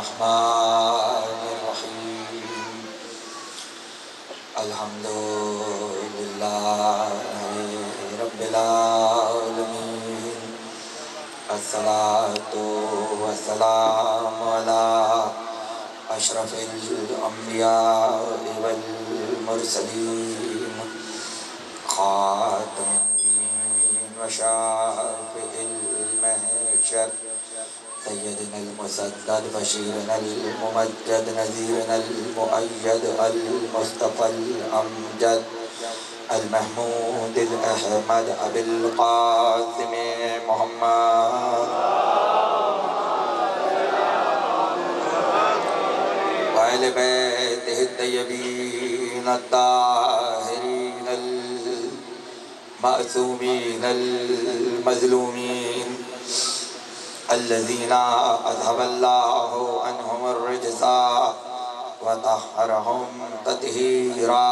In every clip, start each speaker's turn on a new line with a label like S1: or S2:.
S1: الرحمن الرحیم الحمدللہ رب العالمین الصلاۃ والسلام علی اشرف الانبیاء والمرسلین خاتم النبیین وشافع المحشر سیدنا المسدد بشیرنا الممجد نذیرنا المؤید المصطفى الامجد المحمود الاحمد ابی القاسم محمد وآل بیتہ الطیبین الطاہرین المعصومین المظلومین الذين أذهب الله عنهم الرجس وطهرهم تطهيرا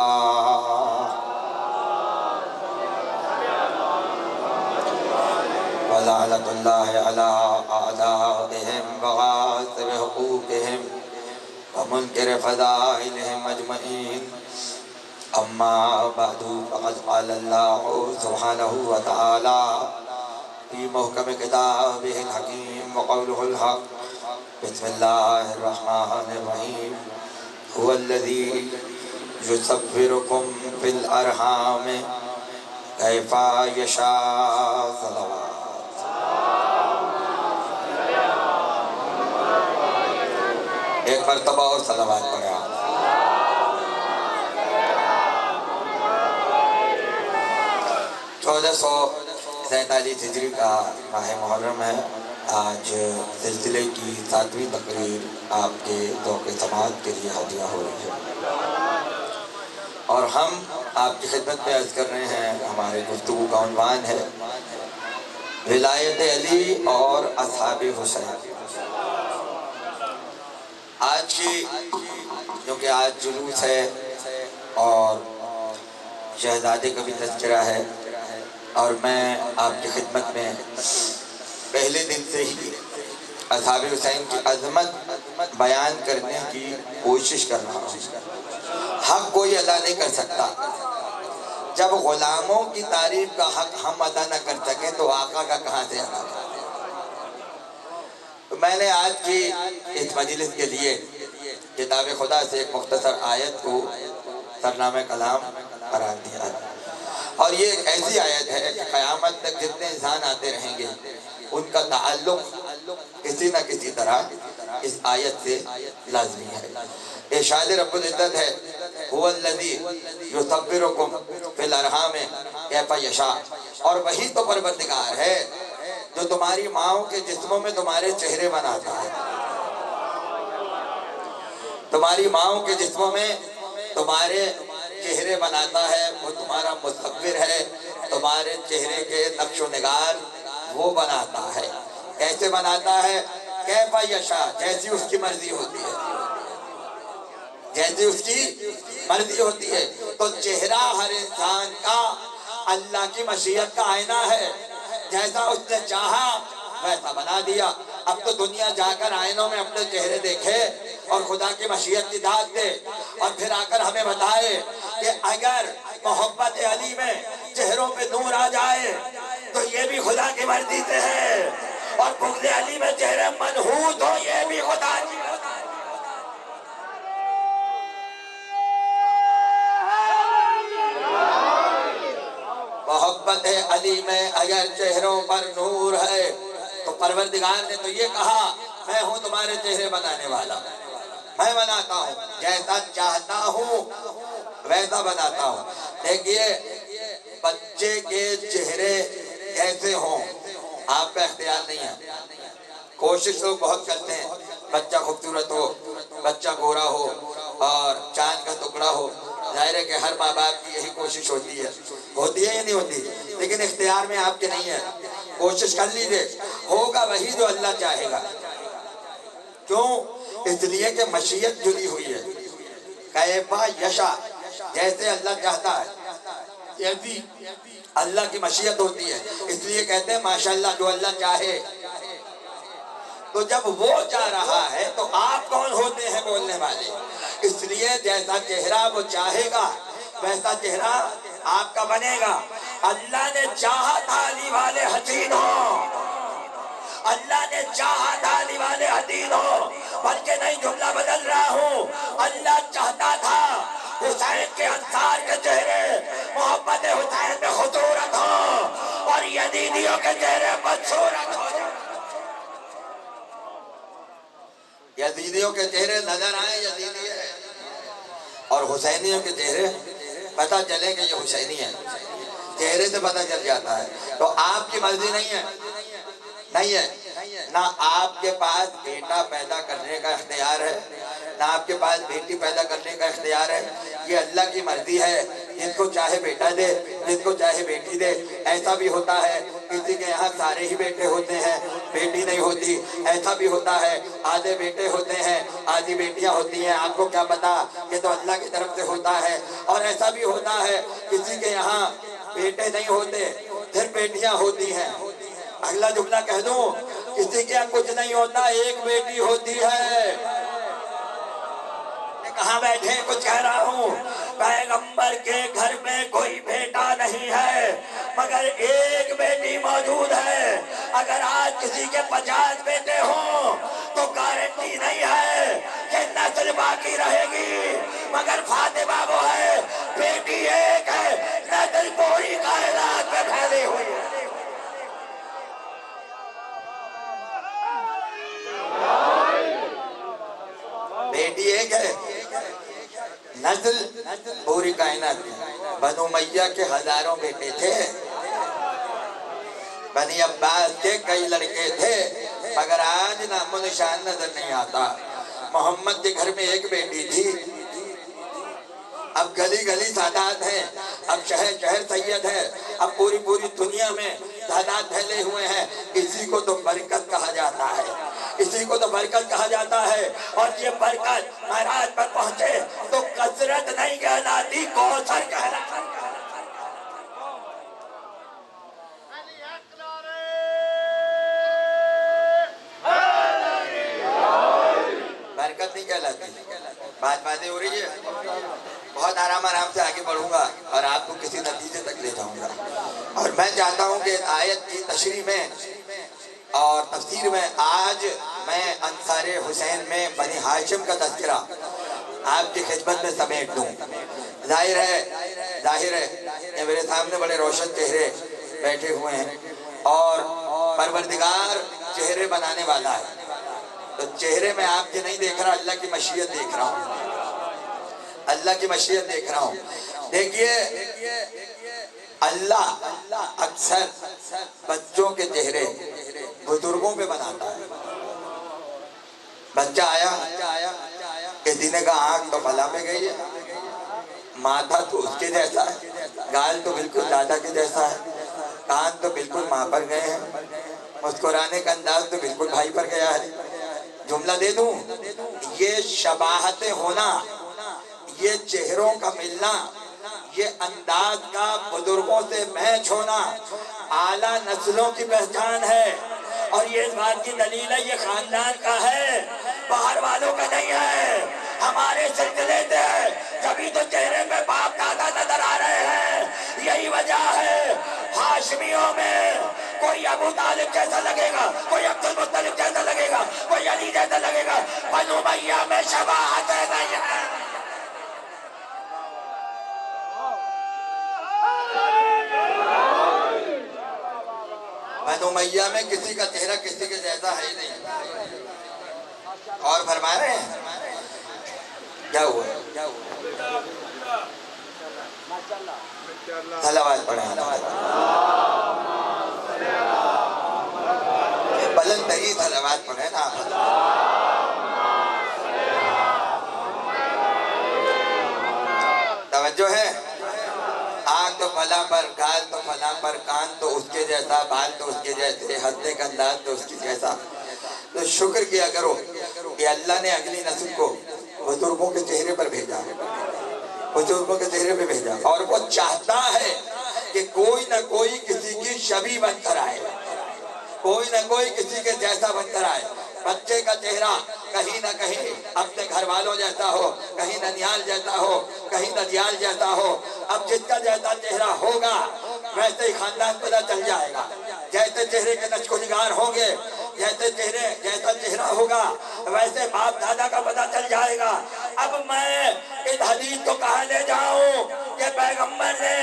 S1: ولعنة الله على أعدائهم وغاصب حقوقهم ومنكر فضائلهم أجمعين أما بعد فقد قال الله سبحانه وتعالى في محكم كتابه الحكيم وقوله الحق بسم الله الرحمن الرحيم هو الذي يصوركم في الأرحام كيف يشاء صلوات ایک مرتبہ اور صلوات پڑھیں آپ 1447 ہجری کا ماہ محرم ہے۔ آج سلسلے کی 7ویں تقریر آپ کے ذوق سماعت کے لیے ہدیہ ہو رہی ہے اور ہم آپ کی خدمت میں عرض کر رہے ہیں۔ ہمارے گفتگو کا عنوان ہے ولایت علی اور اصحاب حسین۔ آج کی کیونکہ آج جلوس ہے اور شہزادے کا بھی تذکرہ ہے اور میں آپ کی خدمت میں پہلے دن سے ہی اصحاب حسین کی عظمت بیان کرنے کی کوشش کر رہا ہوں۔ حق کوئی ادا نہیں کر سکتا۔ جب غلاموں کی تعریف کا حق ہم ادا نہ کر سکیں تو آقا کا کہاں سے ادا کریں؟ تو میں نے آج کی اس مجلس کے لیے کتاب خدا سے ایک مختصر آیت کو سرنامہ کلام قرار دیا ہے اور یہ ایک ایسی آیت ہے کہ قیامت تک جتنے انسان آتے رہیں گے ان کا تعلق کسی نہ کسی طرح اس آیت سے لازمی ہے۔ ارشاد رب العزت ہے هو الذی یصورکم فی الارحام کیف یشاء، اور وہی تو پروردگار ہے جو تمہاری ماؤں کے جسموں میں تمہارے چہرے بناتا ہے۔ تمہاری ماؤں کے جسموں میں تمہارے چہرے بناتا ہے، وہ تمہارا مصور ہے، تمہارے چہرے کے نقش و نگار وہ بناتا ہے۔ کیسے بناتا ہے؟ کیف یشاء، جیسی اس کی مرضی ہوتی ہے، جیسی اس کی مرضی ہوتی ہے۔ تو چہرہ ہر انسان کا اللہ کی مشیت کا آئینہ ہے، جیسا اس نے چاہا ویسا بنا دیا۔ اب تو دنیا جا کر آئینوں میں اپنے چہرے دیکھے اور خدا کی مشیت کی داد دے اور پھر آ کر ہمیں بتائے کہ اگر محبت علی میں چہروں پہ نور آ جائے تو یہ بھی خدا کی مرضی سے ہے، اور بغض علی میں چہرے منحوت ہو یہ بھی خدا کی مرضی۔ محبت علی میں اگر چہروں پر نور ہے تو پروردگار نے تو یہ کہا میں ہوں تمہارے چہرے بنانے والا، میں بناتا ہوں جیسا چاہتا ہوں ویسا بناتا ہوں۔ دیکھیے بچے کے چہرے کیسے ہوں آپ کا اختیار نہیں ہے۔ کوشش لوگ بہت کرتے ہیں بچہ خوبصورت ہو، بچہ گورا ہو اور چاند کا ٹکڑا ہو۔ ظاہر ہے کہ ہر ماں باپ کی یہی کوشش ہوتی ہے یا نہیں ہوتی؟ لیکن اختیار میں آپ کے نہیں ہے۔ کوشش کر لیجئے، ہوگا وہی جو اللہ چاہے گا۔ کیوں؟ اس لیے کہ مشیت جڑی ہوئی ہے۔ کیف یشاء، جیسے اللہ چاہتا ہے جیسی اللہ کی مشیت ہوتی ہے۔ اس لیے کہتے ہیں ماشاءاللہ جو اللہ چاہے۔ تو جب وہ چاہ رہا ہے تو آپ کو لیے جیسا چہرہ وہ چاہے گا ویسا چہرہ آپ کا بنے گا۔ اللہ نے چاہا تھا علی والے حسین ہو، اللہ نے چاہا تھا علی والے حسین ہو، بلکہ نہیں جملہ بدل رہا ہوں، اللہ چاہتا تھا حسین کے انصار کے چہرے محمد حسین میں خطورت ہو اور یزیدیوں کے چہرے بدصورت ہو۔ یزیدیوں کے چہرے نظر آئیں یزیدی ہے اور حسینیوں کے چہرے پتہ چلے کہ یہ حسینی ہے، چہرے سے پتہ چل جاتا ہے۔ تو آپ کی مرضی نہیں ہے، نہیں ہے، نہ آپ کے پاس بیٹا پیدا کرنے کا اختیار ہے نہ آپ کے پاس بیٹی پیدا کرنے کا اختیار ہے، یہ اللہ کی مرضی ہے، جس کو چاہے بیٹا دے جس کو چاہے بیٹی دے۔ ایسا بھی ہوتا ہے کسی کے یہاں سارے ہی بیٹے ہوتے ہیں بیٹی نہیں ہوتی، ایسا بھی ہوتا ہے آدھے بیٹے ہوتے ہیں آدھی بیٹیاں ہوتی ہیں، آپ کو کیا پتا، یہ تو اللہ کی طرف سے ہوتا ہے۔ اور ایسا بھی ہوتا ہے کسی کے یہاں بیٹے نہیں ہوتے پھر بیٹیاں ہوتی ہیں۔ اگلا جملہ کہہ دوں، کسی کے یہاں کچھ نہیں ہوتا ایک بیٹی ہوتی ہے۔ کہاں بیٹھے کچھ کہہ رہا ہوں، پیغمبر کے گھر میں کوئی بیٹا نہیں ہے مگر ایک بیٹی موجود ہے۔ اگر آج کسی کے 50 بیٹے ہوں تو گارنٹی نہیں ہے کہ نسل باقی رہے گی، مگر فاطمہ وہ ہے بیٹی ایک ہے، نسل پوری کائنات میں پھیلی ہوئی ہے۔ بیٹی ایک ہے، نسل پوری کائنات میں۔ بنو امیہ کے ہزاروں بیٹے تھے، بنی عباس کے کئی لڑکے تھے، مگر آج نام و نشان نظر نہیں آتا۔ محمد کے گھر میں ایک بیٹی تھی، اب گلی گلی سادات ہیں، اب شہر شہر سید ہے، اب پوری پوری دنیا میں سادات پھیلے ہوئے ہیں۔ اسی کو تو برکت کہا جاتا ہے، اسی کو تو برکت کہا جاتا ہے۔ اور یہ برکت معراج پر پہنچے تو کثرت نہیں کہلاتی، کوثر کہلاتی۔ برکت نہیں کہلاتی، باتیں ہو رہی ہے۔ بہت آرام سے آگے بڑھوں گا اور آپ کو کسی نتیجے تک لے جاؤں گا۔ اور میں چاہتا ہوں کہ آیت کی تشریح میں اور تفسیر میں آج میں انصار حسین میں بنی ہاشم کا تذکرہ آپ کی خدمت میں سمیٹ دوں۔ ظاہر ہے یہ میرے سامنے بڑے روشن چہرے بیٹھے ہوئے ہیں اور پروردگار چہرے بنانے والا ہے، تو چہرے میں آپ کے نہیں دیکھ رہا، اللہ کی مشیت دیکھ رہا ہوں، اللہ کی مشیت دیکھ رہا ہوں۔ دیکھیے اللہ اکثر بچوں کے چہرے بزرگوں پہ بناتا ہے۔ بچہ آیا کسی نے کہا آنکھ تو فلاں پہ گئی ہے، ماتھا تو اس کے جیسا ہے، گال تو بالکل دادا کے جیسا ہے، کان تو بالکل ماں پر گئے ہیں، مسکرانے کا انداز تو بالکل بھائی پر گیا ہے۔ جملہ دے دوں، یہ شباہت ہونا، یہ چہروں کا ملنا، یہ انداز کا بزرگوں سے میچ ہونا اعلیٰ نسلوں کی پہچان ہے۔ اور یہ اس بات کی دلیل ہے یہ خاندان کا ہے، باہر والوں کا نہیں ہے، ہمارے سلسلے سے ہے، جبھی تو چہرے پہ باپ دادا نظر آ رہے ہیں۔ یہی وجہ ہے ہاشمیوں میں کوئی ابو طالب جیسا لگے گا، کوئی عبد المطلب جیسا لگے گا، کوئی علی جیسا لگے گا، بنو امیہ میں شباہت نہیں ہے۔ بنو امیہ میں کسی کا چہرہ کسی کے جیسا ہے ہی نہیں۔ اور فرما رہے ہیں کیا ہوا؟ صلوات پڑھیں، بلند ترین صلوات پڑھیں نا۔ توجہ ہے، آنکھ تو فلاں پر، گال تو فلاں پر، کان تو اس کے جیسا، بال تو اس کے جیسے، ہنسنے کا انداز تو اس کے جیسا۔ تو شکر کیا کرو کہ اللہ نے اگلی نسل کو بزرگوں کے چہرے پر بھیجا، بزرگوں کے چہرے پہ بھیجا، اور وہ چاہتا ہے کہ کوئی نہ کوئی کسی کی شبیہ بن کر آئے، کوئی نہ کوئی کسی کے جیسا بن کر آئے۔ بچے کا چہرہ کہیں نہ کہیں اپنے گھر والوں جیسا ہو، کہیں ننیال جیسا ہو، کہیں ننیال جیسا ہو۔ اب جس کا جیسا چہرہ ہوگا ویسے ہی خاندان پتہ چل جائے گا، جیسے چہرے کے نقش و نگار ہوں گے، جیسا چہرہ ہوگا ویسے باپ دادا کا پتہ چل جائے گا۔ اب میں اس حدیث کو کہاں لے جاؤں کہ پیغمبر نے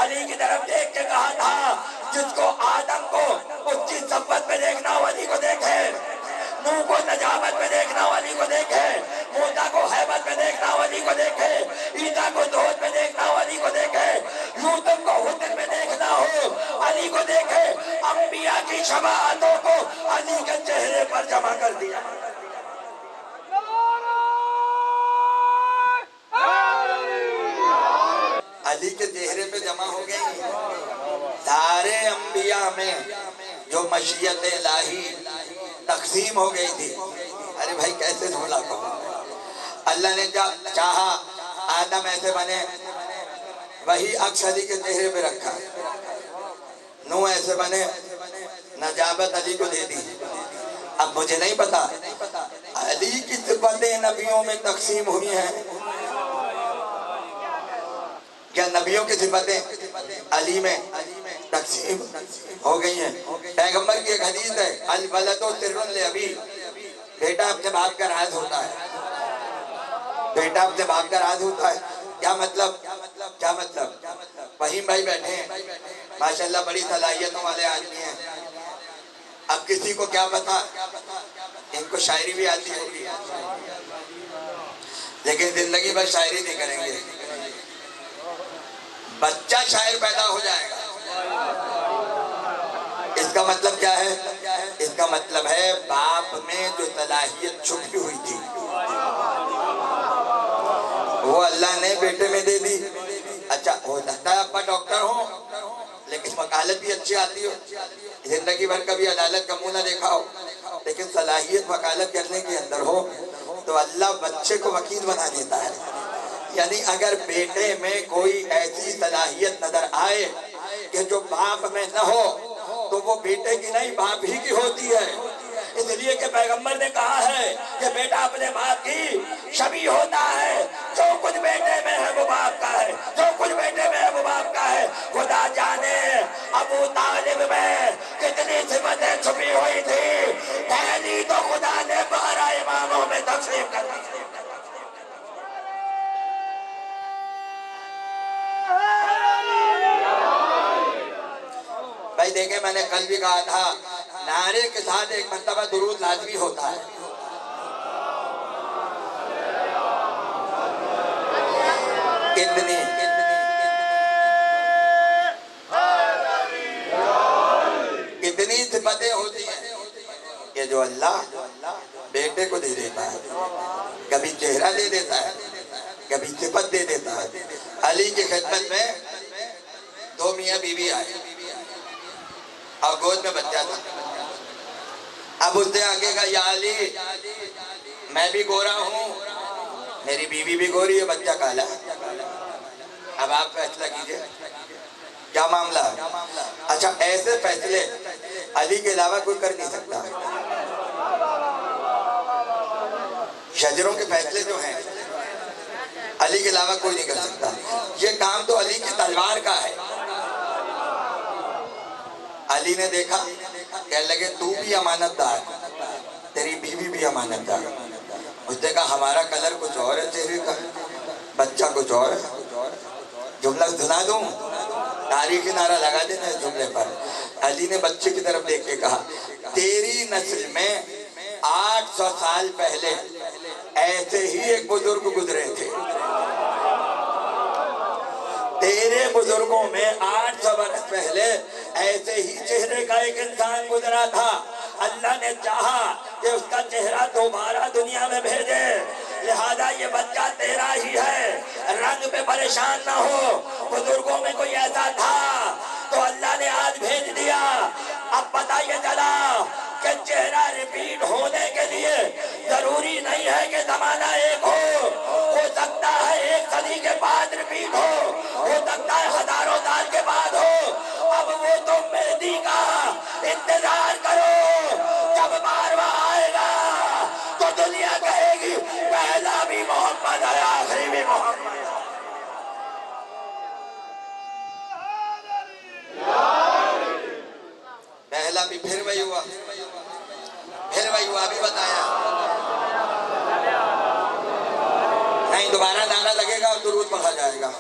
S1: علی کی طرف دیکھ کے کہا تھا جس کو آدم کو اس کی صفت میں دیکھنا ہو علی کو دیکھے، نوح کو نجابت میں دیکھنا ہو علی کو دیکھے، موسیٰ کو حیبت میں دیکھنا ہو علی کو دیکھے، عیسیٰ کو زہد میں دیکھنا ہو علی کو دیکھے، یوسف کو حسن میں دیکھنا ہو علی کو دیکھے۔ انبیاء کی شفاعتوں کو علی کے چہرے پر جمع کر دیا۔ علی کے چہرے پہ جمع ہو گئی سارے انبیاء میں جو مشیت الہی تقسیم ہو گئی تھی۔ ارے بھائی کیسے بھولا کہوں، اللہ نے چاہا آدم ایسے بنے، وہی عکس علی کے چہرے پہ رکھا۔ نوح ایسے بنے، نجابت علی کو دے دی۔ اب مجھے نہیں پتا علی کی صفتیں نبیوں میں تقسیم ہوئی ہیں کیا نبیوں کی صفتیں علی میں تقسیم ہو گئی ہیں؟ پیغمبر کی ایک حدیث ہے الولد سر لابی، بیٹا اپنے باپ کا راز ہوتا ہے، بیٹا اپنے باپ کا راز ہوتا ہے۔ کیا مطلب؟ کیا مطلب؟ فہیم بھائی بیٹھے ہیں ماشاءاللہ بڑی صلاحیتوں والے آدمی ہیں، اب کسی کو کیا پتا ان کو شاعری بھی آتی ہوگی لیکن زندگی بھر شاعری نہیں کریں گے، بچہ شاعر پیدا ہو جائے گا۔ اس کا مطلب کیا ہے؟ اس کا مطلب ہے باپ میں جو صلاحیت چھپی ہوئی تھی وہ اللہ نے بیٹے میں دے دی۔ اچھا ہو سکتا ہے ابا ڈاکٹر ہو لیکن وکالت بھی اچھی آتی ہو، زندگی بھر کبھی عدالت کا منہ نہ دیکھا ہو لیکن صلاحیت وکالت کرنے کے اندر ہو تو اللہ بچے کو وکیل بنا دیتا ہے۔ یعنی اگر بیٹے میں کوئی ایسی صلاحیت نظر آئے کہ جو باپ میں نہ ہو تو وہ بیٹے کی نہیں باپ ہی کی ہوتی ہے۔ اس لیے کہ پیغمبر نے کہا ہے کہ بیٹا اپنے باپ کی شبیہ ہوتا ہے، جو کچھ بیٹے میں ہے وہ باپ کا ہے، جو کچھ بیٹے میں ہے وہ باپ کا ہے۔ خدا جانے ابو طالب میں کتنی صفتیں چھپی ہوئی تھی، پہلی تو خدا نے 12 اماموں میں تقسیم کر دی۔ بھائی دیکھیں میں نے کل بھی کہا تھا نعرے کے ساتھ ایک مرتبہ درود لازمی ہوتا ہے۔ کتنی صفتیں ہوتی ہیں کہ جو اللہ بیٹے کو دے دیتا ہے، کبھی چہرہ دے دیتا ہے، کبھی صفت دے دیتا ہے۔ علی کی خدمت میں 2 میاں بیوی آئے اور گود میں بچہ تھا۔ اب اس نے آگے کہا یا علی میں بھی گورا ہوں، میری بیوی بھی گوری ہے، بچہ کالا ہے، اب آپ فیصلہ کیجئے کیا معاملہ ہے؟ اچھا ایسے فیصلے علی کے علاوہ کوئی کر نہیں سکتا۔ شجروں کے فیصلے جو ہیں علی کے علاوہ کوئی نہیں کر سکتا، یہ کام تو علی کی تلوار کا ہے۔ علی نے دیکھا کہنے لگے تو بھی امانت دار، تیری بیوی بھی امانت دار۔ اس نے کہا ہمارا کلر کچھ اور ہے چہرے کا، بچہ کچھ اور ہے۔ جملہ سنا دوں، تاریخی نعرہ لگا دینا اس جملے پر۔ علی نے بچے کی طرف دیکھ کے کہا تیری نسل میں 800 سال پہلے ایسے ہی ایک بزرگ گزرے تھے، تیرے بزرگوں میں 800 برس پہلے ایسے ہی چہرے کا ایک انسان گزرا تھا، اللہ نے چاہا کہ اس کا چہرہ دوبارہ دنیا میں بھیجے، لہذا یہ بچہ تیرا ہی ہے، رنگ پہ پریشان نہ ہو۔ بزرگوں میں کوئی ایسا تھا تو اللہ نے آج بھیج دیا۔ اب پتہ یہ چلا کہ چہرہ ریپیٹ ہونے کے لیے ضروری نہیں ہے کہ زمانہ ایک ہو سکتا ہے 1 صدی کے بعد ریپیٹ ہو سکتا ہے ہزاروں سال کے بعد ہو۔ اب وہ تو مہدی کا انتظار کرو، جب بارواں آئے گا تو دنیا کا بھی محمد ہے، آخری بھی محمد ہے۔ پہلا بھی پھر وہی ہوا، ابھی بتایا نہیں، دوبارہ نعرہ لگے گا اور درود پڑھا جائے گا۔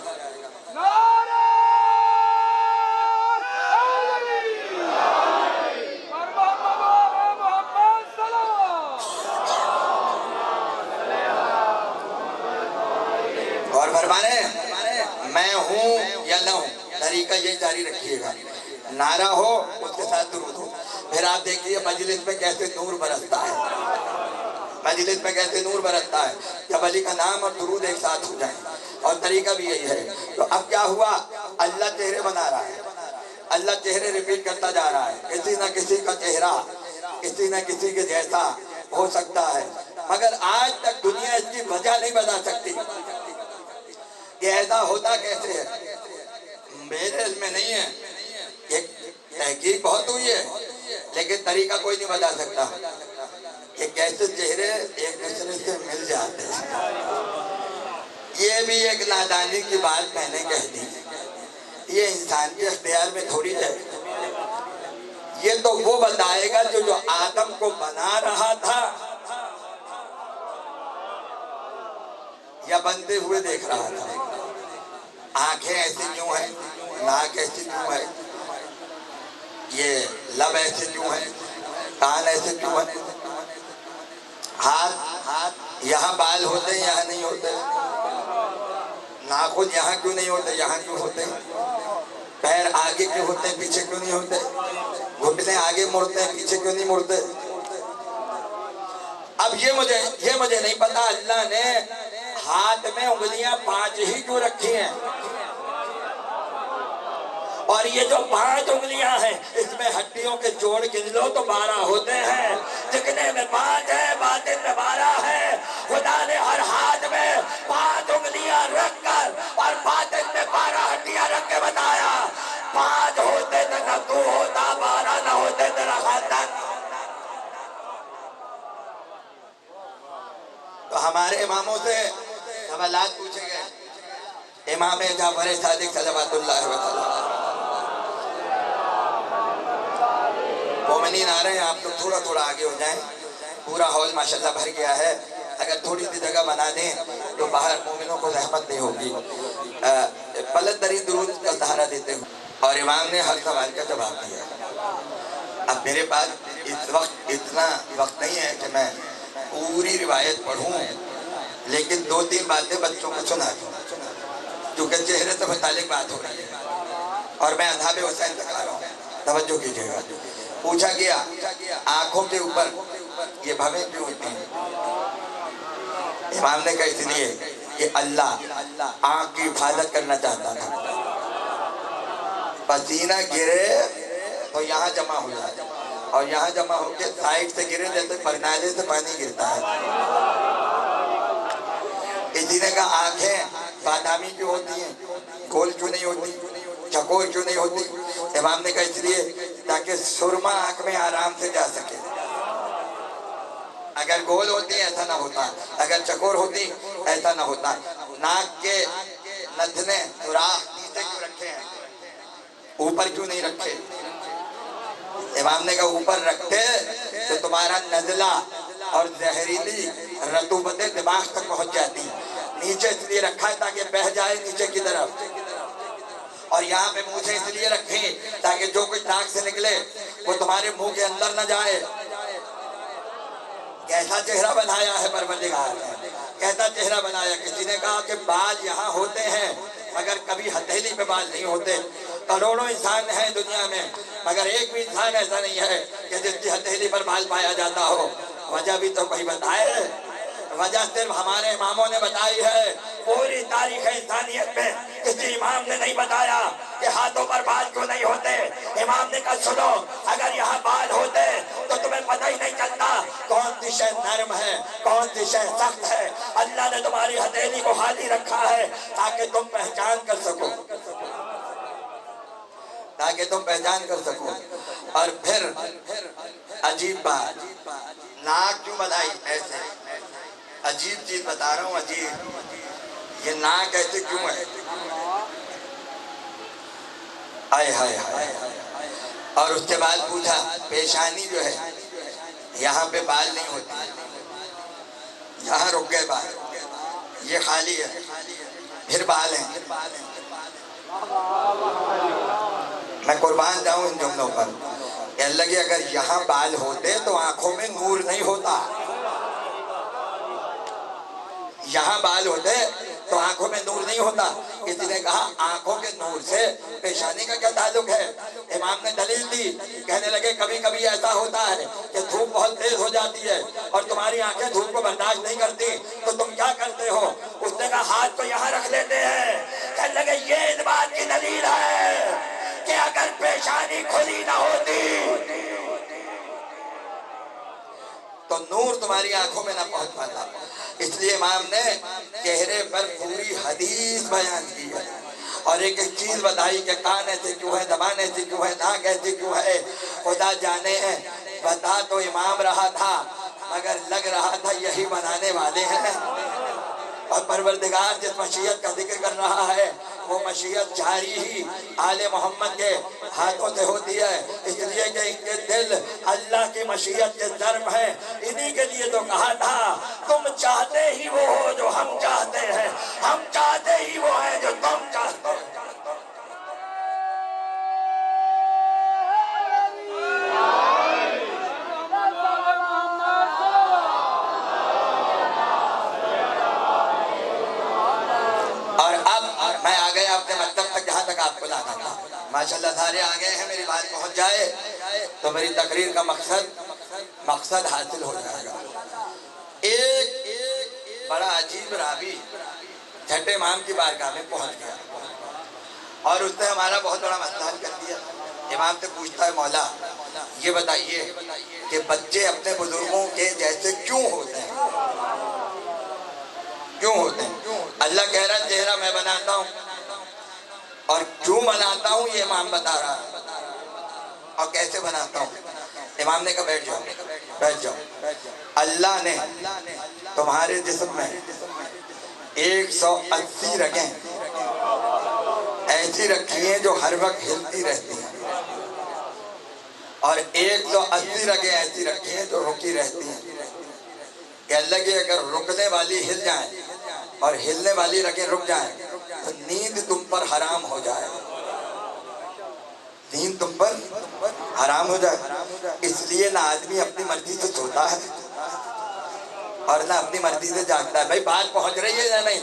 S1: اور فرمانے میں ہوں یا نہ ہوں، طریقہ یہ جاری رکھیے گا، نعرہ ہو اس کے ساتھ درود ہو۔ پھر آپ دیکھیے مجلس میں کیسے نور برستا ہے، مجلس میں کیسے نور برستا ہے جب علی کا نام اور درود ایک ساتھ ہو جائیں، اور طریقہ بھی یہی ہے۔ تو اب کیا ہوا، اللہ چہرے بنا رہا ہے، اللہ چہرے ریپیٹ کرتا جا رہا ہے، کسی نہ کسی کا چہرہ کسی نہ کسی کے جیسا ہو سکتا ہے، مگر آج تک دنیا اس کی وجہ نہیں بتا سکتی کہ ایسا ہوتا کیسے ہے۔ میرے علم میں نہیں ہے، ایک تحقیق بہت ہوئی ہے لیکن طریقہ کوئی نہیں بتا سکتا کہ کیسے چہرے ایک دوسرے سے مل جاتے ہیں۔ یہ بھی ایک نادانی کی بات میں نے کہہ دی، یہ انسان کے اختیار میں تھوڑی ہے، یہ تو وہ بتائے گا جو آدم کو بنا رہا تھا یا بنتے ہوئے دیکھ رہا تھا۔ آنکھیں ایسی کیوں ہیں، ناک ایسی کیوں ہے، یہ لب ایسے کیوں ہے، کان ایسے کیوں ہے، ہاتھ یہاں بال ہوتے ہیں یہاں نہیں ہوتے، ناخن یہاں کیوں نہیں ہوتے یہاں کیوں ہوتے، پیر آگے کیوں ہوتے ہیں پیچھے کیوں نہیں ہوتے، گھٹنے آگے مڑتے ہیں پیچھے کیوں نہیں مڑتے۔ اب یہ مجھے نہیں پتا اللہ نے ہاتھ میں انگلیاں 5 ہی کیوں رکھی ہیں، اور یہ جو 5 انگلیاں ہیں اس میں ہڈیوں کے جوڑ گن لو تو 12 ہوتے ہیں، دکھنے میں 5 ہے باطن میں 12 ہے۔ خدا نے ہر ہاتھ میں 5 انگلیاں رکھ کر اور باطن میں 12 ہڈیاں رکھ کے بتایا، 5 ہوتے تو تو ہوتا، 12 نہ ہوتے تیرا خاندان۔ تو ہمارے اماموں سے سوالات پوچھے گئے، امام جعفر صادق صلوات اللہ وسلم، مومنین آ رہے ہیں، آپ لوگ تھوڑا تھوڑا آگے ہو جائیں، پورا ہال ماشاءاللہ بھر گیا ہے، اگر تھوڑی سی جگہ بنا دیں تو باہر مومنوں کو زحمت نہیں ہوگی۔ بلند ترین درود کا سہارا دیتے ہوں، اور امام نے ہر سوال کا جواب دیا۔ اب میرے پاس اس وقت اتنا وقت نہیں ہے کہ میں پوری روایت پڑھوں، لیکن 2-3 باتیں بچوں کو سنا دوں، کیونکہ چہرے سے متعلق بات ہو رہی ہے اور میں اصحاب حسین تک آ رہا ہوں، توجہ کیجئے گا۔ پوچھا گیا آنکھوں کے اوپر یہ بھویں کیوں ہوتی ہیں، امام نے کہا اس لیے کہ اللہ آنکھ کی حفاظت کرنا چاہتا تھا، پسینہ گرے تو یہاں جمع ہو جائے اور یہاں جمع ہو کے سائیڈ سے گرے جیسے پرنالے سے پانی گرتا ہے۔ اسی نے کہا آنکھیں بادامی کیوں ہوتی ہیں، گول کیوں نہیں ہوتی، چکور کیوں نہیں ہوتی، امام نے کہا اس لیے تاکہ سرما آنکھ میں آرام سے جا سکے، اگر گول ہوتی ایسا نہ ہوتا، اگر چکور ہوتی ایسا نہ ہوتا۔ ناک کے نتنے سوراخ نیچے کیوں رکھے ہیں، اوپر کیوں نہیں رکھے، امام نے کہا اوپر رکھتے تو تمہارا نزلہ اور زہریلی رطوبتیں دماغ تک پہنچ جاتی، نیچے اس لیے رکھا ہے تاکہ بہہ جائے نیچے کی طرف، اور یہاں پہ منہ سے اس لیے رکھیں تاکہ جو کچھ ناک سے نکلے وہ تمہارے منہ کے اندر نہ جائے۔ کیسا چہرہ بنایا ہے پروردگار نے، کیسا چہرہ بنایا۔ کسی نے کہا کہ بال یہاں ہوتے ہیں مگر کبھی ہتھیلی پہ بال نہیں ہوتے، کروڑوں انسان ہیں دنیا میں مگر ایک بھی انسان ایسا نہیں ہے کہ جس کی ہتھیلی پر بال پایا جاتا ہو۔ وجہ بھی تو کوئی بتائے، وجہ صرف ہمارے اماموں نے بتائی ہے، پوری تاریخ انسانیت میں کسی امام نے نہیں بتایا کہ ہاتھوں پر بال کیوں نہیں ہوتے۔ امام نے کہا سنو، اگر یہاں بال ہوتے تو تمہیں پتہ ہی نہیں چلتا کون سی شے نرم ہے کون سی شے سخت ہے۔ اللہ نے تمہاری ہتھیلی کو خالی رکھا ہے تاکہ تم پہچان کر سکو، تاکہ تم پہچان کر سکو۔ اور پھر عجیب بات، ناک کیوں بنائی ایسے، عجیب چیز بتا رہا ہوں، عجیب، یہ ناک ایسے کیوں ہے؟ آئے ہائے ہائے۔ اور اس کے بعد پوچھا پیشانی جو ہے یہاں پہ بال نہیں ہوتے، یہاں رک گئے بال، یہ خالی ہے، پھر بال ہیں۔ میں قربان جاؤں ان جملوں پر کہ اللہ کی اگر یہاں بال ہوتے تو آنکھوں میں نور نہیں ہوتا، یہاں بال ہوتے تو آنکھوں میں نور نہیں ہوتا۔ کسی نے کہا آنکھوں کے نور سے پیشانی کا کیا تعلق ہے؟ امام نے دلیل دی، کہنے لگے کبھی کبھی ایسا ہوتا ہے کہ دھوپ بہت تیز ہو جاتی ہے اور تمہاری آنکھیں دھوپ کو برداشت نہیں کرتی، تو تم کیا کرتے ہو؟ اس نے کہا ہاتھ کو یہاں رکھ لیتے ہیں۔ کہنے لگے یہ اس بات کی دلیل ہے کہ اگر پیشانی کھلی نہ ہوتی تو نور تمہاری آنکھوں میں نہ پہنچ پاتا۔ اس لیے امام نے چہرے پر پوری حدیث بیان کی ہے اور ایک ایک چیز بتائی کہ کان ایسے کیوں ہے، زبان ایسی کیوں ہے، ناک ایسی کیوں ہے، خدا جانے ہیں۔ بتا تو امام رہا تھا مگر لگ رہا تھا یہی بنانے والے ہیں۔ اور پروردگار جس مشیت کا ذکر کر رہا ہے وہ مشیت جاری ہی آل محمد کے ہاتھوں سے ہوتی ہے، اس لیے کہ ان کے دل اللہ کی مشیت کے ضرب ہیں۔ انہی کے لیے تو کہا تھا تم چاہتے ہی وہ ہو جو ہم چاہتے ہیں، ہم چاہتے ہی وہ ہیں جو تم چاہتے ہیں۔ اور اب میں آ گیا اپنے مطلب تک جہاں تک آپ کو لانا تھا۔ ماشاءاللہ سارے آ گئے ہیں، میری بات پہنچ جائے تو میری تقریر کا مقصد حاصل ہو جائے گا۔ ایک بڑا عجیب راوی چھٹے امام کی بارگاہ میں پہنچ گیا اور اس نے ہمارا بہت بڑا مسئلہ حل کر دیا۔ امام سے پوچھتا ہے مولا یہ بتائیے کہ بچے اپنے بزرگوں کے جیسے کیوں ہوتے ہیں؟ کیوں ہوتے ہیں؟ اللہ کہہ رہا چہرہ میں بناتا ہوں اور کیوں بناتا ہوں یہ امام بتا رہا ہے اور کیسے بناتا ہوں۔ امام نے کہا بیٹھ جاؤ بیٹھ جاؤ۔ اللہ نے تمہارے جسم میں 180 رگیں ایسی رکھی ہیں جو ہر وقت ہلتی رہتی ہیں اور 180 رگیں ایسی رکھی ہیں جو رکی رہتی ہیں کہ اللہ کی اگر رکنے والی ہل جائیں اور ہلنے والی رگیں رک جائیں تو نیند تم پر حرام ہو جائے، نیند تم پر حرام ہو جائے۔ اس لیے نہ آدمی اپنی مرضی سے سوتا ہے اور نہ اپنی مرضی سے جاگتا ہے۔ بھائی بات پہنچ رہی ہے یا نہیں؟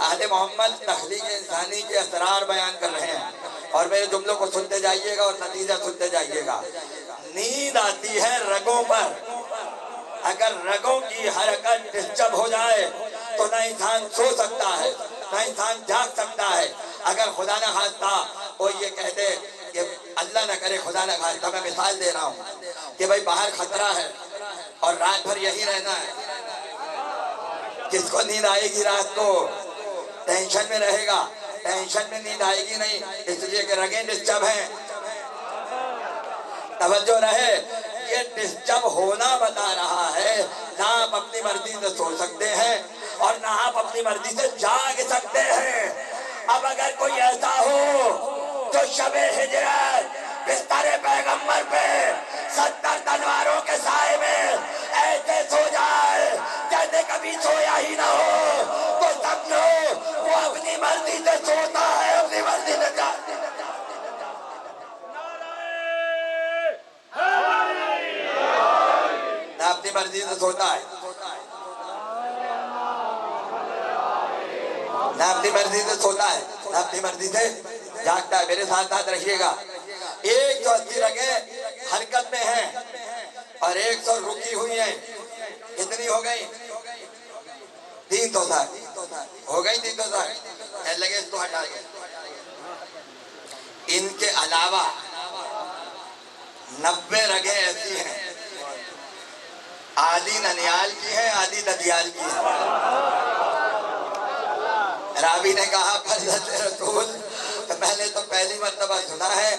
S1: آل محمد تخلیق انسانی کے اسرار بیان کر رہے ہیں اور میرے جملوں کو سنتے جائیے گا اور نتیجہ سنتے جائیے گا۔ نیند آتی ہے رگوں پر، اگر رگوں کی حرکت ڈسٹرب ہو جائے تو نہ انسان سو سکتا ہے نہ انسان جاگ سکتا ہے۔ اگر خدا نہ خواستہ وہ یہ کہتے کہ اللہ نہ کرے خدا نہ خواستہ، میں مثال دے رہا ہوں کہ بھائی باہر خطرہ ہے اور رات بھر یہی رہنا ہے، کس کو نیند آئے گی؟ رات کو ٹینشن میں رہے گا، ٹینشن میں نیند آئے گی نہیں، اس لیے کہ رگیں ڈسٹرب ہیں۔ توجہ رہے، یہ ڈسٹرب ہونا بتا رہا ہے، نہ آپ اپنی مرضی سے سو سکتے ہیں اور نہ آپ اپنی مرضی سے جاگ سکتے ہیں۔ اب اگر کوئی ایسا ہو جو شب ہجرت بستر پیغمبر پہ 70 تلواروں کے سائے میں ایسے سو جائے جیسے کبھی سویا ہی نہ ہو، تو سمجھو وہ اپنی مرضی سے سوتا ہے، اپنی مرضی سے جاگتا ہے۔ نہ اپنی مرضی سے سوتا ہے نہ اپنی مرضی سے سوتا ہے، نہ اپنی مرضی سے جاگتا ہے۔ میرے ساتھ ساتھ رہیے گا۔ 180 رگیں حرکت میں ہیں اور 100 رکی ہوئی ہیں۔ کتنی ہو گئی؟ 360 ہو گئی، 360 لگے اس کو ہٹائیے۔ ان کے علاوہ 90 رگیں ایسی ہیں، آدھی ننیال کی ہیں آدھی ددیال کی ہیں۔ راوی نے کہا حضرت رسول میں نے تو پہلی مرتبہ سنا ہے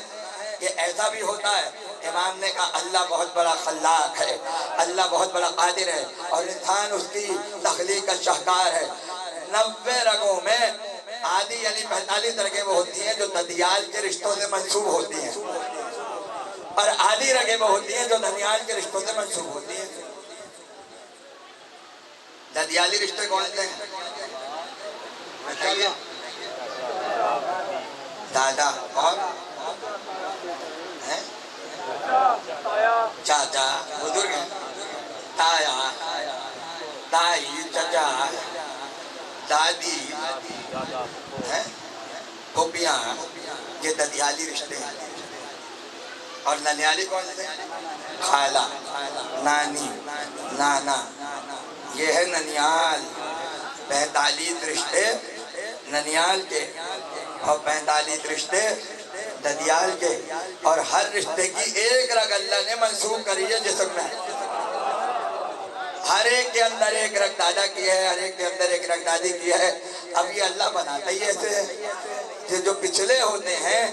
S1: کہ ایسا بھی ہوتا ہے امام نے کہا اللہ بہت بڑا خلاق ہے، اللہ بہت بڑا قادر ہے، اور انسان اس کی تخلیق کا شاہکار ہے۔ 90 رگوں میں آدھی یعنی 45 رگیں وہ ہوتی ہیں جو ددیال کے رشتوں سے منسوب ہوتی ہیں، اور آدھی رگیں وہ ہوتی ہیں جو ننیال کے رشتوں سے منسوب ہوتی ہیں۔ ددیالی رشتے کون سے ہیں؟ دادا اور چاچا بزرگ ہیں، تایا، تائی، چچا، دادی، پھوپھیاں، یہ ددیالی رشتے ہیں۔ اور ننیالی کون سے؟ خالہ، نانی، نانا، یہ ہے ننیال۔ 45 رشتے ننیال کے اور 45 رشتے ددیال کے، اور ہر رشتے کی ایک رگ اللہ نے منسوب کری ہے جسم میں۔ ہر ایک کے اندر ایک رگ دادا کی ہے، ہر ایک کے اندر ایک رگ دادی کی ہے۔ اب یہ اللہ بناتا ہی ایسے ہے کہ جو پچھلے ہوتے ہیں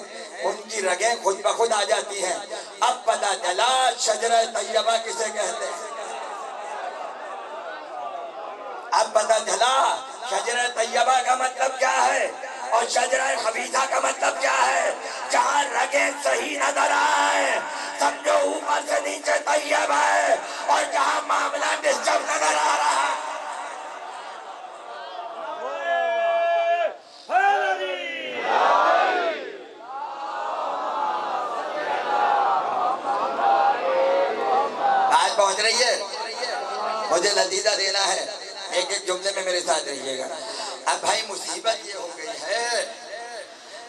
S1: ان کی رگیں خود بخود آ جاتی ہیں۔ اب پتہ چلا شجرہ طیبہ کسے کہتے ہیں، اب پتہ چلا شجرہ طیبہ کا مطلب کیا ہے اور شجرہ خبیثہ کا مطلب کیا ہے۔ جہاں رگیں صحیح نظر آئے سمجھو اوپر سے نیچے طیب ہے، اور جہاں معاملہ ڈسٹرب نظر آ رہا ہے بات پہنچ رہی ہے، مجھے نتیجہ دینا ہے، ایک ایک جملے میں میرے ساتھ رہیے گا۔ اب بھائی مصیبت یہ ہو گئی ہے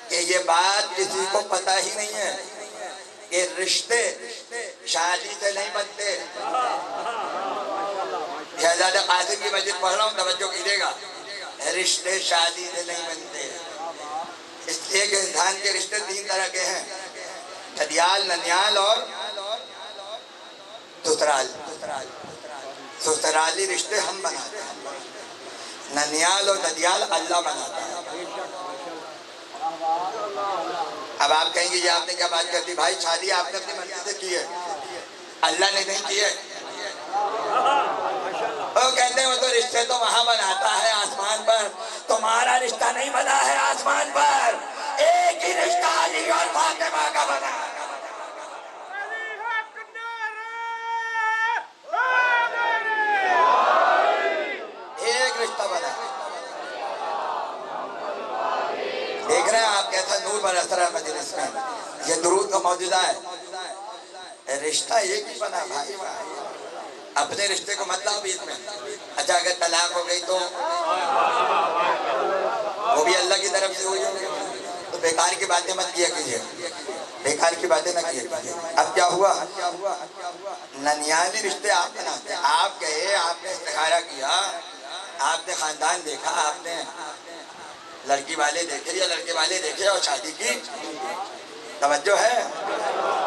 S1: کہ یہ بات کسی کو پتہ ہی نہیں ہے کہ رشتے شادی سے نہیں بنتے۔ شہزادہ قاسم کی مسجد پڑھ رہا ہوں، توجہ کیجیے گا، رشتے شادی سے نہیں بنتے، اس لیے کہ انسان کے رشتے 3 طرح کے ہیں، ددیال، ننیال اور سسرال۔ سسرالی رشتے ہم بناتے ہیں، ننیال اور ددیال اللہ بناتا ہے۔ اب آپ کہیں گے یہ آپ نے کیا بات کر دی بھائی، شادی آپ نے اپنی مرضی سے کی ہے، اللہ نے نہیں کی ہے۔ وہ کہتے ہیں وہ تو رشتے تو وہاں بناتا ہے آسمان پر، تمہارا رشتہ نہیں بنا ہے آسمان پر، ایک ہی رشتہ علی اور فاطمہ کا بنا ہے۔ ایک رشتہ بنا ہے۔ دیکھ رہے ہیں آپ کیسا نور برس رہا ہے مجلس میں، یہ درود کا معجزہ ہے۔ رشتہ ایک ہی بنا بھائی، اپنے رشتے کو مت لاؤ بیچ میں۔ اچھا اگر طلاق ہو گئی تو وہ بھی اللہ کی طرف سے ہوئی ہوگی، تو بیکار کی باتیں مت کیا کیجیے، بیکار کی باتیں نہ کیا کیجیے۔ اب کیا ہوا، ننیالی رشتے آپ بناتے ہیں۔ آپ گئے، آپ نے استخارہ کیا، آپ نے خاندان دیکھا، آپ نے لڑکی والے دیکھے یا لڑکے والے دیکھے اور شادی کی، توجہ ہے۔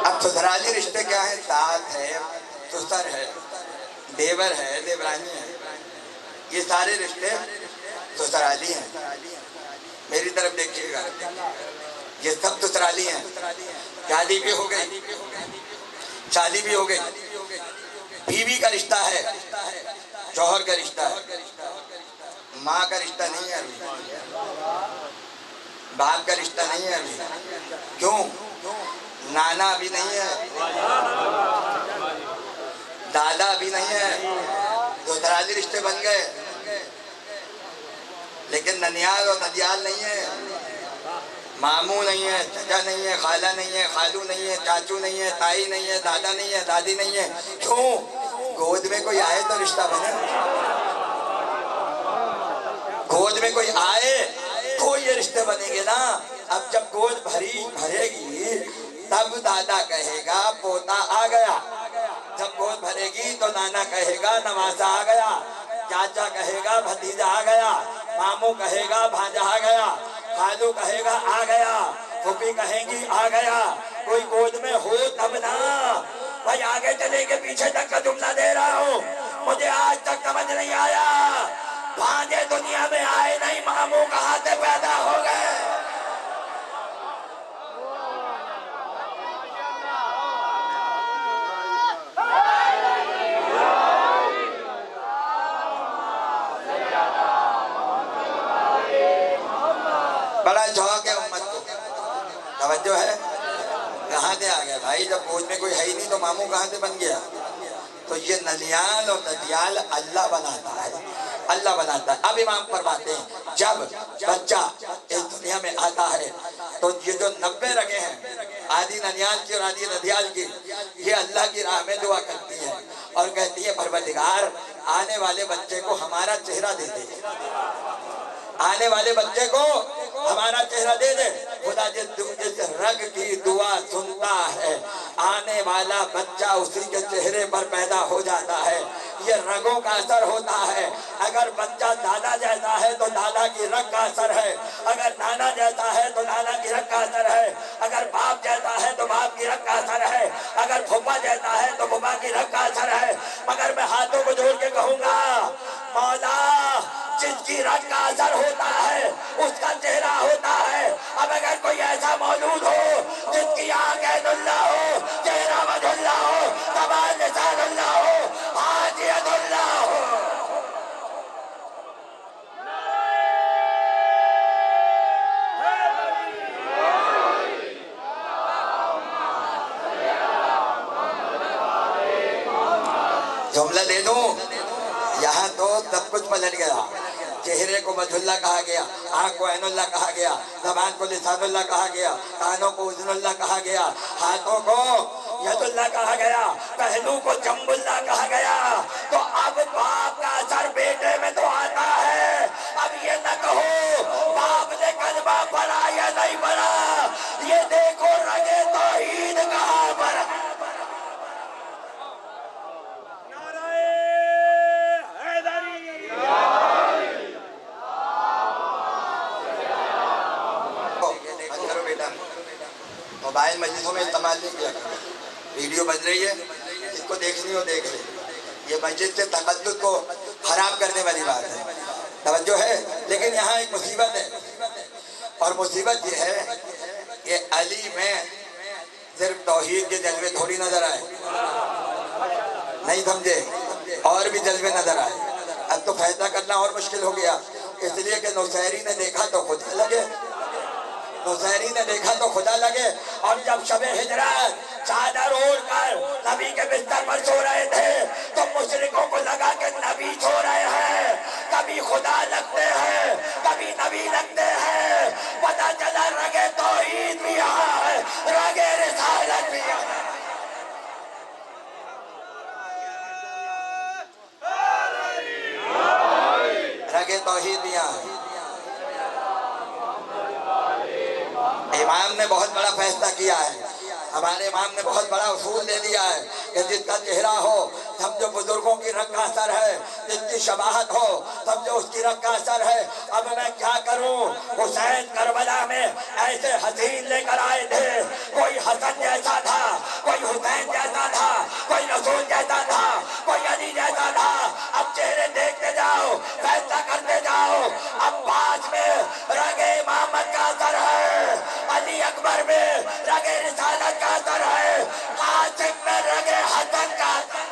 S1: اب سسرالی رشتے کیا ہیں، ساس ہے، سسر ہے، دیور ہے، دیورانی ہے، یہ سارے رشتے سسرالی ہیں۔ میری طرف دیکھیے گا، یہ سب سسرالی ہیں۔ شادی بھی ہو گئی، شادی بھی ہو گئی، بیوی کا رشتہ ہے، شوہر کا رشتہ ہے، ماں کا رشتہ نہیں ہے ابھی، باپ کا رشتہ نہیں ہے ابھی، کیوں؟ نانا ابھی نہیں ہے، دادا ابھی نہیں ہے، سسرالی رشتے بن گئے، لیکن ننیال اور ددیال نہیں ہے، ماموں نہیں ہے، چچا نہیں ہے، خالہ نہیں ہے، خالو نہیں ہے، چاچو نہیں ہے، تائی نہیں ہے، دادا نہیں ہے، دادی نہیں ہے، کیوں؟ گود میں کوئی آئے تو رشتہ بنے، گود میں کوئی آئے تو یہ رشتے بنیں گے نا۔ اب جب گود بھرے گی تب دادا کہے گا پوتا آ گیا، جب گود بھرے گی تو نانا کہے گا نواسا آ گیا، چاچا کہے گا بھتیجا آ گیا، ماموں کہے گا بھانجا آ گیا، خالو کہے گا آ گیا، پھوپھی کہیں گی آ گیا۔ کوئی گود میں ہو تب نا بھائی، آگے چلے کے پیچھے تک کا جملہ دے رہا ہوں، مجھے آج تک سمجھ نہیں آیا، بھانجے دنیا میں آئے نہیں، ماموں کہاں سے پیدا ہو گئے۔ بڑا شوق ہے امت کو. توجہ ہے. کہاں سے آ گیا بھائی؟ جب فوج میں کوئی ہے ہی نہیں تو ماموں کہاں سے بن گیا؟ تو یہ نلیال اور ددیال اللہ بناتا ہے، اللہ بناتا ہے. اب امام فرماتے ہیں جب بچہ اس دنیا میں آتا ہے تو یہ جو 90 رگیں ہیں، آدھی نلیال کی اور آدھی ددیال کی، یہ اللہ کی راہ میں دعا کرتی ہیں اور کہتی ہے پروردگار آنے والے بچے کو ہمارا چہرہ دے دے، آنے والے بچے کو ہمارا چہرہ دے دے. خدا جس رگ کی دعا سنتا ہے آنے والا بچہ اسی کے چہرے پر پیدا ہو جاتا ہے. یہ رگوں کا اثر ہوتا ہے. اگر بچہ دادا جیسا ہے تو دادا کی رگ کا اثر ہے، اگر نانا جیسا ہے تو نانا کی رگ کا اثر ہے، اگر باپ جیسا ہے تو باپ کی رگ کا اثر ہے، اگر پھوپھا جیسا ہے تو پھوپھا کی رگ کا اثر ہے. مگر میں ہاتھوں کو جوڑ کے کہوں گا مولا جس کی رگ کا اثر ہوتا ہے اس کا چہرہ ہوتا ہے. اب اگر کوئی ایسا موجود ہو جس کی آنکھ عین اللہ ہو، چہرہ وجہ اللہ ہو، زبان لسان اللہ ہو، ہاتھ ید اللہ ہو، جملہ دے دوں یہاں تو سب کچھ پلٹ گیا. چہرے کو وجہ اللہ کہا گیا، آنکھ کو عین اللہ کہا گیا، زبان کو لسان اللہ کہا گیا، کانوں کو اذن اللہ کہا گیا، ہاتھوں کو ید اللہ کہا گیا، پہلو کو جنب اللہ کہا گیا. تو اب باپ کا اثر بیٹے میں تو آتا ہے. اب یہ نہ کہو باپ نے کلمہ پڑھا یا نہیں پڑھا، یہ دیکھو رگے توحید کہاں پر ہے. موبائل مجلسوں میں استعمال نہیں کیا کریں. ویڈیو بن رہی ہے، جس کو دیکھنی ہو دیکھ لے. یہ مسجد سے تقدس کو خراب کرنے والی بات ہے. توجہ ہے. لیکن یہاں ایک مصیبت ہے، اور مصیبت یہ ہے کہ علی میں صرف توحید کے جذبے تھوڑی نظر آئے، نہیں سمجھے، اور بھی جذبے نظر آئے. اب تو فیصلہ کرنا اور مشکل ہو گیا، اس لیے کہ نوسیری نے دیکھا تو خدا لگے، نوسیری نے دیکھا تو خدا لگے. اور جب شب ہجرت چادر اوڑھ کر نبی کے بستر پر سو رہے تھے تو مشرکوں کو لگا کہ نبی سو رہے ہیں. کبھی خدا لگتے ہیں، کبھی نبی لگتے ہیں. پتہ چلا رگے توحید بھی یہاں ہے، رگے رسالت بھی یہاں ہے. رگے توحید بھی یہاں ہے. امام نے بہت بڑا فیصلہ کیا ہے، ہمارے امام نے بہت بڑا اصول دے دیا ہے کہ جس کا چہرہ ہو سمجھو بزرگوں کی رگ کا اثر ہے، جس کی شباہت ہو سمجھو اس کی رگ کا اثر ہے. اب میں کیا کروں؟ حسین کربلا میں ایسے حسین لے کر آئے تھے، کوئی حسن جیسا تھا، کوئی حسین جیسا تھا، کوئی رسول جیسا تھا، کوئی علی جیسا تھا. اب چہرے دیکھتے جاؤ، فیصلہ کرتے جاؤ. عباس میں رگ امامت کا اثر ہے، علی اکبر میں رگ رسالت کا اثر ہے، قاسم میں رگ حسن کا اثر ہے.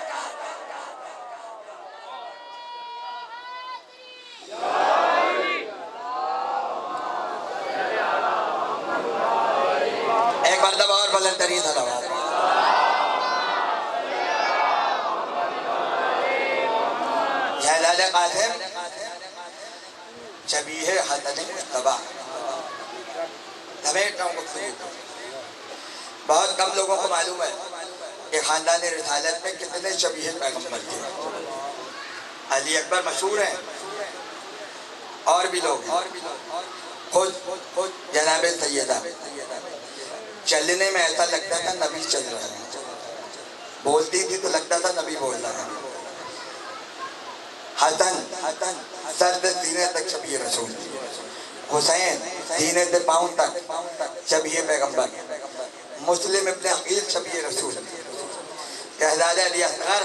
S1: ایک مرتبہ اور بلند ترین صلوات. یا لال قاسم شبیہ حسن مصطفیٰ. سمیٹ رہا ہوں گفتگو کو. بہت کم لوگوں کو معلوم ہے کہ خاندان رسالت میں کتنے شبیہ پیغمبر تھے. علی اکبر مشہور ہیں، اور بھی لوگ ہیں. خود جناب سیدہ چلنے میں ایسا لگتا تھا نبی چل رہا ہے، بولتی تھی تو لگتا تھا نبی بول رہا ہے. حسن سر سے سینے تک شبیہ رسول، حسین سینے سے پاؤں تک شبیہ پیغمبر. مسلم ابن عقیل شبیہ رسول. شہزادہ علی اصغر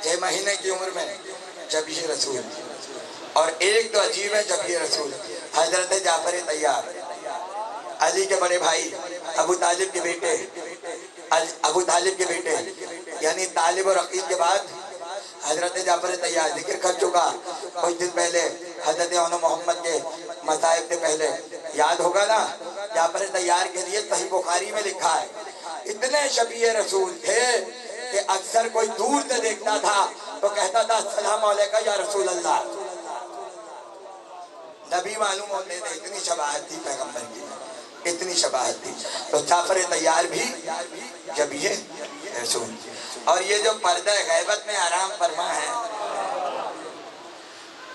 S1: 6 مہینے کی عمر میں شبیہ رسول. اور ایک تو عجیب ہے شبیہ رسول، حضرت جعفر طیار، علی کے بڑے بھائی، ابو طالب کے بیٹے، یعنی طالب اور عقیل کے بعد حضرت جعفر طیار. ذکر کر چکا کچھ دن پہلے حضرت محمد کے مصائب سے پہلے یاد ہوگا نا، جعفر طیار کے لیے صحیح بخاری میں لکھا ہے اتنے شبیہ رسول تھے کہ اکثر کوئی دور سے دیکھتا تھا تو کہتا تھا السلام علیکم یا رسول اللہ، نبی معلوم ہوتے تھے، اتنی شباہت تھی پیغمبر کی، اتنی شباہت تھی۔ تو جعفر طیار بھی شبیہ رسول۔ اور یہ جو پردہ غیبت میں آرام فرما ہے،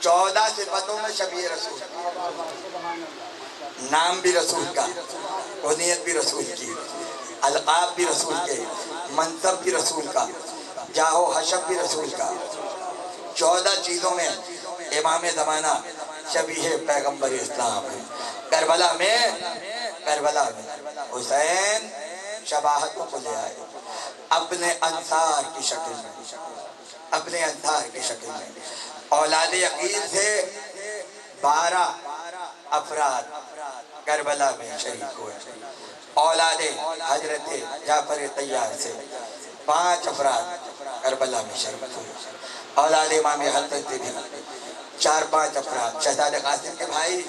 S1: 14 صفتوں میں شبیہ رسول، نام بھی رسول کا، کنیت بھی رسول کی، القاب بھی رسول کے، منصب بھی رسول کا، جاہ و حشب بھی رسول کا، 14 چیزوں میں امام زمانہ شبیہ پیغمبر اسلام ہے۔ کربلا میں حسین شباہتوں کو لے آئے اپنے انصار کی شکل میں، اولاد عقیل سے 12 افراد کربلا میں شریک ہوئے، اولاد حضرت جعفر طیار سے 5 افراد کربلا میں شریک ہوئے، اولاد امام حسن سے بھی 4-5 افراد، شہزادہ قاسم کے بھائی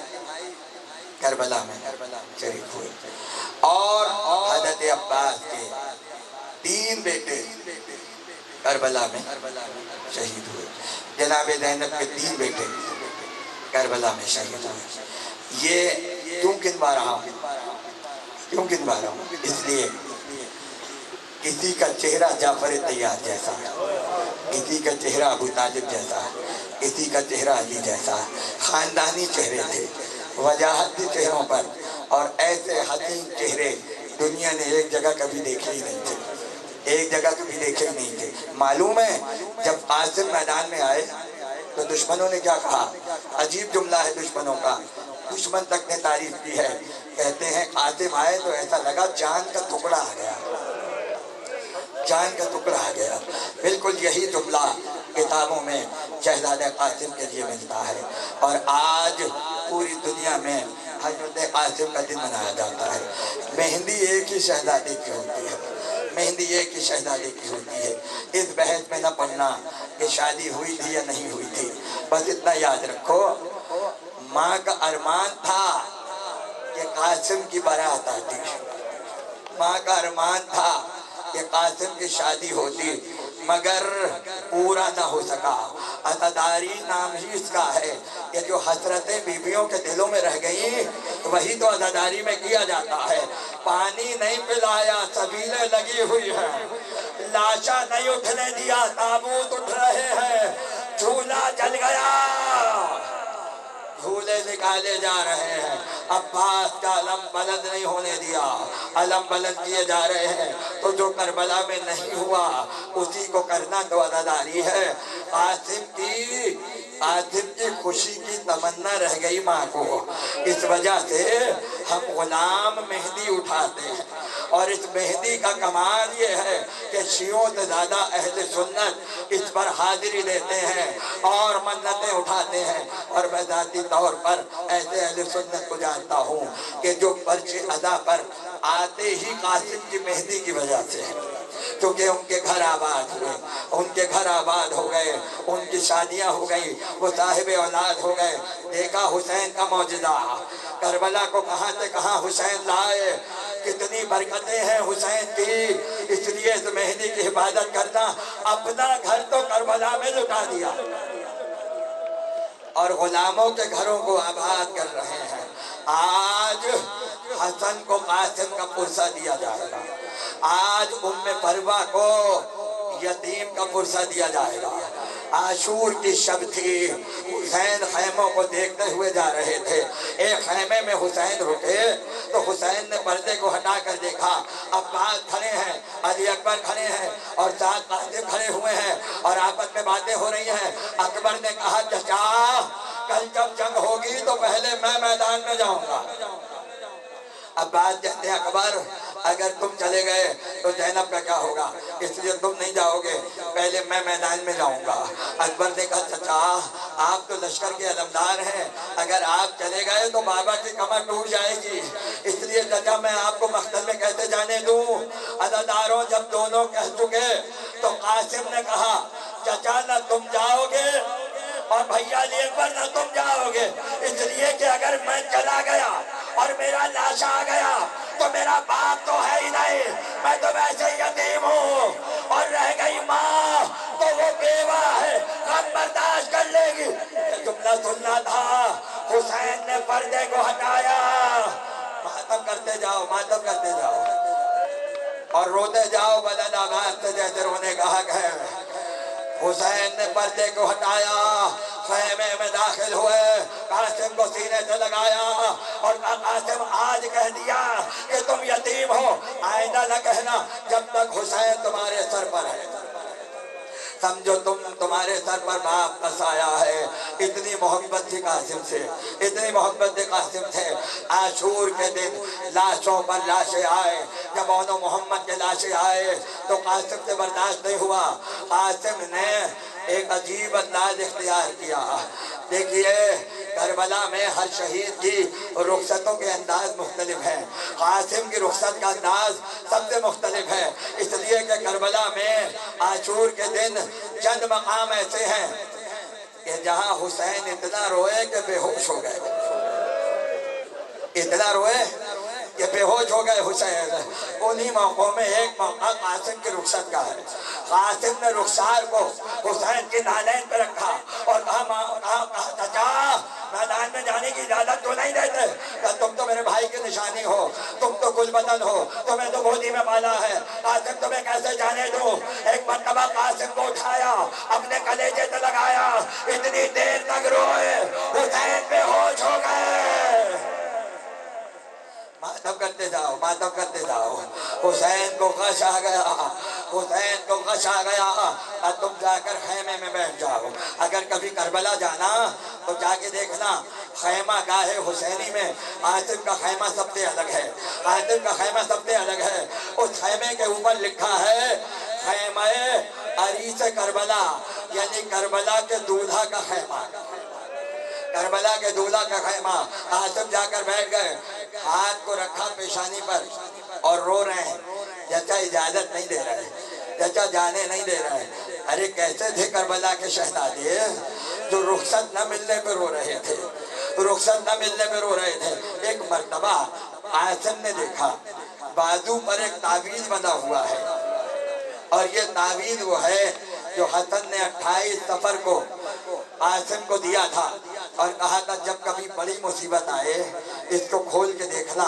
S1: کربلا میں شریک ہوئے، اور حضرت عباس کے 3 بیٹے کربلا میں شہید ہوئے، جناب زینب کے 3 بیٹے کربلا میں شہید ہوئے۔ یہ کیوں گنوا رہا ہوں؟ اس لیے کسی کا چہرہ جعفر طیار جیسا، کسی کا چہرہ ابو طالب جیسا، کسی کا چہرہ علی جیسا، خاندانی چہرے تھے، وجاہت تھی چہروں پر، اور ایسے حسین چہرے دنیا نے ایک جگہ کبھی دیکھے ہی نہیں تھے، معلوم ہے جب قاسم میدان میں آئے تو دشمنوں نے کیا کہا؟ عجیب جملہ ہے دشمنوں کا، دشمن تک نے تعریف کی ہے، کہتے ہیں قاسم آئے تو ایسا لگا چاند کا ٹکڑا آ گیا، بالکل یہی جملہ کتابوں میں شہزادہ قاسم کے لیے ملتا ہے، اور آج پوری دنیا میں حضرت قاسم کا دن منایا جاتا ہے۔ مہندی ایک ہی شہزادے کی ہوتی ہے، اس بحث میں نہ پڑنا کہ شادی ہوئی تھی یا نہیں ہوئی تھی، بس اتنا یاد رکھو ماں کا ارمان تھا کہ قاسم کی بارات آتی، ماں کا ارمان تھا کہ قاسم کی شادی ہوتی، مگر پورا نہ ہو سکا۔ عزاداری نام ہی اس کا ہے کہ جو حسرتیں بیویوں کے دلوں میں رہ گئیں وہی تو عزاداری میں کیا جاتا ہے۔ پانی نہیں پلایا سبیلیں لگی ہوئی ہیں، لاشا نہیں اٹھنے دیا تابوت اٹھ رہے ہیں، جھولا جل گیا، جھولے نکالے جا رہے ہیں، عباس کا علم بلند نہیں ہونے دیا، علم بلند کیے جا رہے ہیں، تو جو کربلا میں نہیں ہوا اسی کو کرنا تو عزاداری ہے۔ قاسم کی خوشی کی تمنا رہ گئی ماں کو، اس وجہ سے ہم غلام مہندی اٹھاتے ہیں، اور اس مہندی کا کمال یہ ہے کہ شیعوں سے زیادہ اہل سنت اس پر حاضری دیتے ہیں اور منتیں اٹھاتے ہیں، اور میں ذاتی طور پر ایسے اہل سنت کو جانتا ہوں کہ جو پرچ ادا پر آتے ہی قاسم کی مہندی کی وجہ سے، کیونکہ ان کے گھر آباد ہو گئے، ان کی شادیاں ہو گئی، وہ صاحب اولاد ہو گئے۔ دیکھا حسین کا معجزہ، کربلا کو کہاں سے کہاں حسین لائے، کتنی برکتیں ہیں حسین کی، اس لیے اس مہندی کی حفاظت کرنا، اپنا گھر تو کربلا میں لٹا دیا اور غلاموں کے گھروں کو آباد کر رہے ہیں۔ آج حسن کو قاسم کا پرسہ دیا جائے گا، آج ام پروہ کو یتیم کا پرسہ دیا جائے گا۔ عاشور کی شب تھی، حسین خیموں کو دیکھتے ہوئے جا رہے تھے، ایک خیمے میں حسین رکے تو حسین نے پردے کو ہٹا کر دیکھا، عباس کھڑے ہیں، علی اکبر کھڑے ہیں، اور ساتھ قاسم کھڑے ہوئے ہیں، اور آپس میں باتیں ہو رہی ہیں۔ اکبر نے کہا چچا کل جب جنگ ہوگی تو پہلے میں میدان میں جاؤں گا۔ عباس کہتے ہیں اکبر اگر تم چلے گئے تو زینب کا کیا ہوگا، اس لیے تم نہیں جاؤ گے، پہلے میں میدان میں جاؤں گا۔ اکبر نے کہا چچا آپ تو لشکر کے علمدار ہیں، اگر آپ چلے گئے تو بابا کی کمر ٹوٹ جائے گی، اس لیے چچا میں آپ کو مقتل میں کیسے جانے دوں۔ عزاداروں جب دونوں کہہ چکے تو قاسم نے کہا چچا نہ تم جاؤ گے اور بھیا علی اکبر نہ تم جاؤ گے، اس لیے کہ اگر میں چلا گیا اور سننا تھا، حسین نے پردے کو ہٹایا۔ ماتم کرتے جاؤ، ماتم کرتے جاؤ اور روتے جاؤ بلند آواز سے جیسے رونے کا حق ہے۔ حسین نے پردے کو ہٹایا، خیمے میں داخل ہوئے، قاسم کو سینے سے لگایا اور کہا قاسم آج کہہ دیا کہ تم یتیم ہو، آئندہ نہ کہنا جب تک حسین تمہارے سر پر ہے۔ سمجھو تمہارے سر پر باپ کا سایہ ہے۔ اتنی محبت تھی قاسم سے، اتنی محبت تھی قاسم سے۔ عاشور کے دن لاشوں پر لاشیں آئے، جب اونو محمد کے لاشیں آئے تو قاسم سے برداشت نہیں ہوا۔ قاسم نے ایک عجیب انداز اختیار کیا۔ دیکھیے کربلا میں ہر شہید کی رخصتوں کے انداز مختلف ہیں، قاسم کی رخصت کا انداز سب سے مختلف ہے، اس لیے کہ کربلا میں عاشور کے دن چند مقام ایسے ہیں کہ جہاں حسین اتنا روئے کہ بے ہوش ہو گئے، اتنا روئے کہ بے ہوش ہو گئے حسین۔ انہی موقعوں میں ایک موقع قاسم کی رخصت کا ہے۔ قاسم نے رخسار کو حسین کی نالین پہ رکھا اور کہا چچا میدان میں جانے کی اجازت تو نہیں دیتے، کہ تم تو میرے بھائی کی نشانی ہو، تم تو گل بدن ہو، تمہیں تو گودی میں پالا ہے، قاسم تمہیں کیسے جانے دوں؟ ایک مرتبہ قاسم کو اٹھایا، اپنے کلیجے سے لگایا، اتنی دیر تک روئے، حسین بے ہوش ہو گئے۔ ماتم کرتے جاؤ، ماتم کرتے جاؤ۔ حسین کو غش آ گیا، حسین کو غش آ گیا۔ اور تم جا کر خیمے میں بیٹھ جاؤ۔ اگر کبھی کربلا جانا تو جا کے دیکھنا، خیمہ گاہ حسینی میں قاسم کا خیمہ سب سے الگ ہے، قاسم کا خیمہ سب سے الگ ہے۔ اس خیمے کے اوپر لکھا ہے خیمہ عریس کربلا، یعنی کربلا کے دولہا کا خیمہ، کربلا کے دولہا کا خیمہ۔ قاسم جا کر بیٹھ گئے، ہاتھ کو رکھا پیشانی پر اور رو رہے ہیں، چچا اجازت نہیں دے رہے، چچا جانے نہیں دے رہے۔ ارے کیسے تھے کربلا کے شہزادے جو رخصت نہ ملنے پہ رو رہے تھے، رخصت نہ ملنے پہ رو رہے تھے۔ ایک مرتبہ قاسم نے دیکھا بازو پر ایک تعویذ بنا ہوا ہے، اور یہ تعویذ وہ ہے جو حسن نے 28 صفر کو قاسم کو دیا تھا اور کہا تھا جب کبھی بڑی مصیبت آئے اس کو کھول کے دیکھنا۔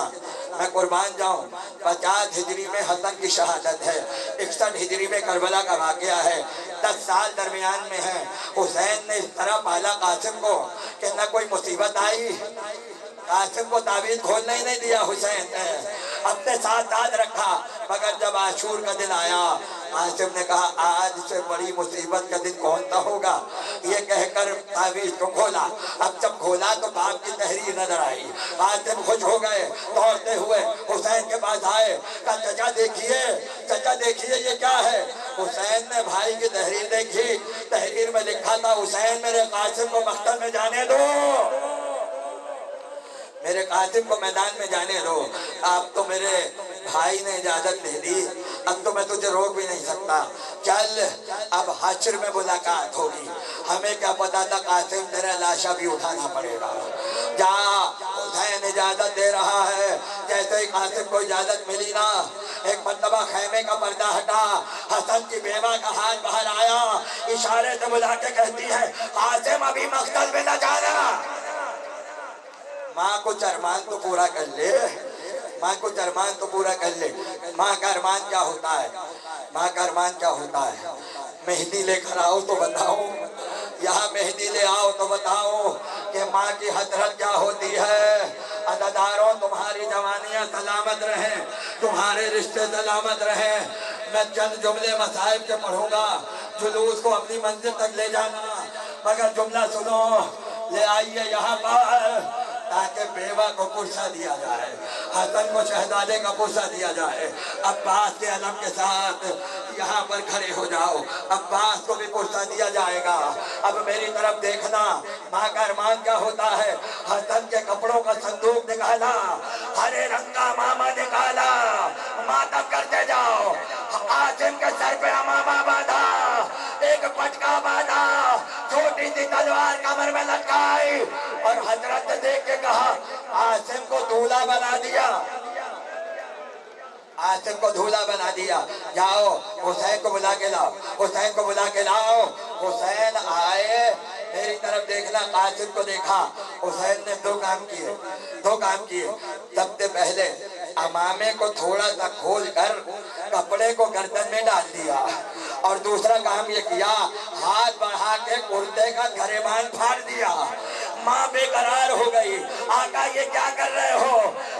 S1: میں قربان جاؤں، 50 ہجری میں حسن کی شہادت ہے، 61 ہجری میں کربلا کا واقعہ ہے، 10 سال درمیان میں ہے۔ حسین نے اس طرح پالا قاسم کو کہ نہ کوئی مصیبت آئی، قاسم کو تعویذ کھولنے ہی نہیں دیا حسین نے، اپنے ساتھ رکھا۔ مگر جب عاشور کا دن آیا قاسم نے کہا آج سے بڑی مصیبت کا دن کون سا ہوگا، یہ کہہ کر تعویذ کو کھولا۔ اب جب کھولا تو باپ کی تحریر نظر آئی، قاسم خوش ہو گئے، دوڑتے ہوئے حسین کے پاس آئے، کہا چچا دیکھیے، چچا دیکھیے یہ کیا ہے؟ حسین نے بھائی کی تحریر دیکھی، تحریر میں لکھا تھا حسین میرے قاسم کو مقتل میں جانے دو، میرے قاسم کو میدان میں جانے دو۔ اب تو میرے بھائی نے اجازت دے دی، اب تو میں تجھے روک بھی نہیں سکتا، چل اب حشر میں ملاقات ہوگی۔ ہمیں کیا پتا تھا قاسم تیرا لاشا بھی اٹھانا پڑے گا، جا حسین اجازت دے رہا ہے۔ جیسے ہی قاسم کو اجازت ملی نا، ایک مرتبہ خیمے کا پردہ ہٹا، حسن کی بیوہ کا ہاتھ باہر آیا، اشارے سے بلا کے کہتی ہے قاسم ابھی مقتل میں نہ جانا۔ ماں کچھ ارمان تو پورا کر لے، ماں کچھ ارمان تو پورا کر لے۔ ماں کا ارمان کیا ہوتا ہے؟ ماں کا ارمان کیا ہوتا ہے؟ مہندی لے کر آؤ تو بتاؤ، یہاں مہندی لے آؤ تو بتاؤ کہ ماں کی حسرت کیا ہوتی ہے۔ عزاداروں تمہاری جوانیاں سلامت رہیں، تمہارے رشتے سلامت رہیں۔ میں چند جملے مصائب کے پڑھوں گا، جلوس کو اپنی منزل تک لے جانا، مگر جملہ سنو، لے آئیے یہاں پر تاکہ بیوہ کو پرسہ دیا جائے، حسن کو شہزادے کا پرسہ دیا جائے۔ عباس کے علم کے ساتھ یہاں پر کھڑے ہو جاؤ، عباس کو بھی پرسہ دیا جائے گا۔ اب میری طرف دیکھنا، ماں کا ارمان کیا ہوتا ہے؟ حسن کے کپڑوں کا صندوق نکالا، ہرے رنگ کا امامہ نکالا، ماتم کرتے جاؤ۔ قاسم کے سر پہ امامہ باندھا، ایک پٹکا باندھا، چھوٹی سی تلوار کمر میں لٹکائی اور حضرت نے دیکھ کے کہا قاسم کو دولہا بنا دیا، قاسم کو دولہا بنا دیا، جاؤ حسین کو بلا کے لاؤ، حسین کو بلا کے لاؤ۔ حسین آئے، میری طرف دیکھنا، قاسم کو دیکھا، حسین نے دو کام کیے. سب سے پہلے امامے کو تھوڑا سا کھول کر کپڑے کو گردن میں ڈال دیا، اور دوسرا کام یہ کیا، ہاتھ بڑھا کے کرتے کا گریبان پھاڑ دیا. ماں بے قرار ہو گئی، آقا یہ کیا کر رہے ہو؟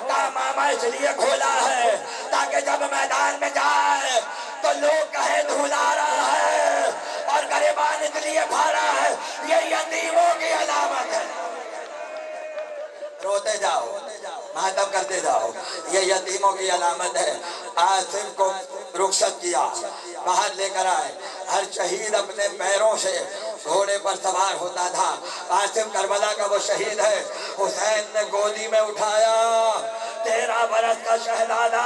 S1: کہا ماما اس لیے کھولا ہے تاکہ جب میدان میں جائے تو لوگ کہیں دھولا رہا ہے، اور گریبان اس لیے پھاڑا ہے یہ یتیموں کی علامت ہے. روتے جاؤ، ماتم کرتے جاؤ، یہ یتیموں کی علامت ہے. عاصم کو رخصت کیا، باہر لے کر آئے. ہر شہید اپنے پیروں سے گھوڑے پر سوار ہوتا تھا. عاصم کربلا کا وہ شہید ہے. حسین نے گودی میں اٹھایا، 13 برس کا شہزادہ،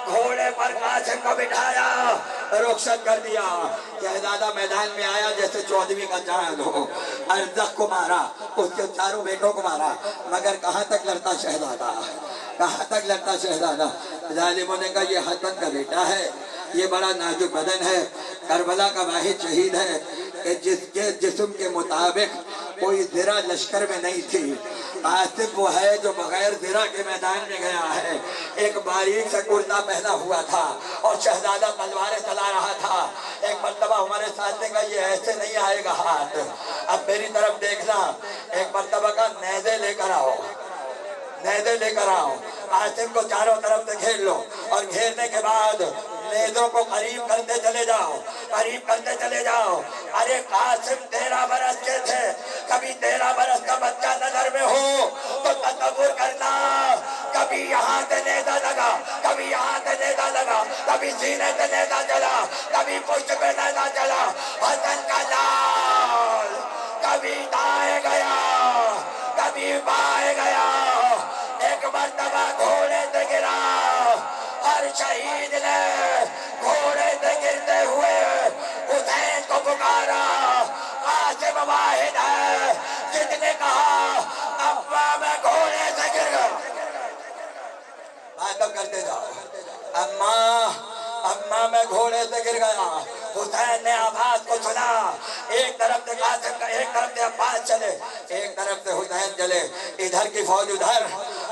S1: گھوڑے پر قاسم کو بٹھایا، رخصت کر دیا. شہزادہ میدان میں آیا جیسے 14ویں کا چاند ہو. ارزق کو مارا، اس کے چاروں بیٹوں کو مارا، مگر کہاں تک لڑتا شہزادہ، کہاں تک لڑتا شہزادہ. ظالموں نے کہا یہ حسن کا بیٹا ہے، یہ بڑا نازک بدن ہے، کربلا کا واحد شہید ہے کہ جس کے جسم کے مطابق کوئی زرہ لشکر میں نہیں تھی. عاصم وہ ہے جو بغیر زرہ کے میدان میں گیا ہے. ایک باریک سا کرتا پہنا ہوا تھا اور شہزادہ تلواریں چلا رہا تھا. ایک مرتبہ ہمارے ساتھ نے کہا یہ ایسے نہیں آئے گا ہاتھ. اب میری طرف دیکھنا، ایک مرتبہ کا نیزے لے کر آؤ، نیزے لے کر آؤ. عاصم کو چاروں طرف سے گھیر لو، اور گھیرنے کے بعد نیزوں کو قریب کرتے چلے جاؤ، قریب کرتے چلے جاؤ. ارے قاسم 13 برس کے تھے، کبھی 13 برس کا بچہ نظر میں ہو تو تصور کرنا، کبھی یہاں سے نیزہ لگا، کبھی یہاں سے نیزہ لگا، کبھی سینے سے نیزہ چلا، کبھی پشت پہ نیزہ چلا. حسن کا لال کبھی دائیں گیا، کبھی بائیں گیا. ایک مرتبہ گھوڑے سے گرا، ہر شہید نے گھوڑے سے گرتے ہوئے حسین کو پکارا. قاسم واحد ہے جس نے کہا ابا میں گھوڑے سے گر گیا. ماتم کرتے جاؤ، اماں میں گھوڑے سے گر گیا. حسین نے آواز کو سنا، ایک طرف سے قاسم کا، ایک طرف سے عباس چلے، ایک طرف سے حسین چلے. ادھر کی فوج ادھر،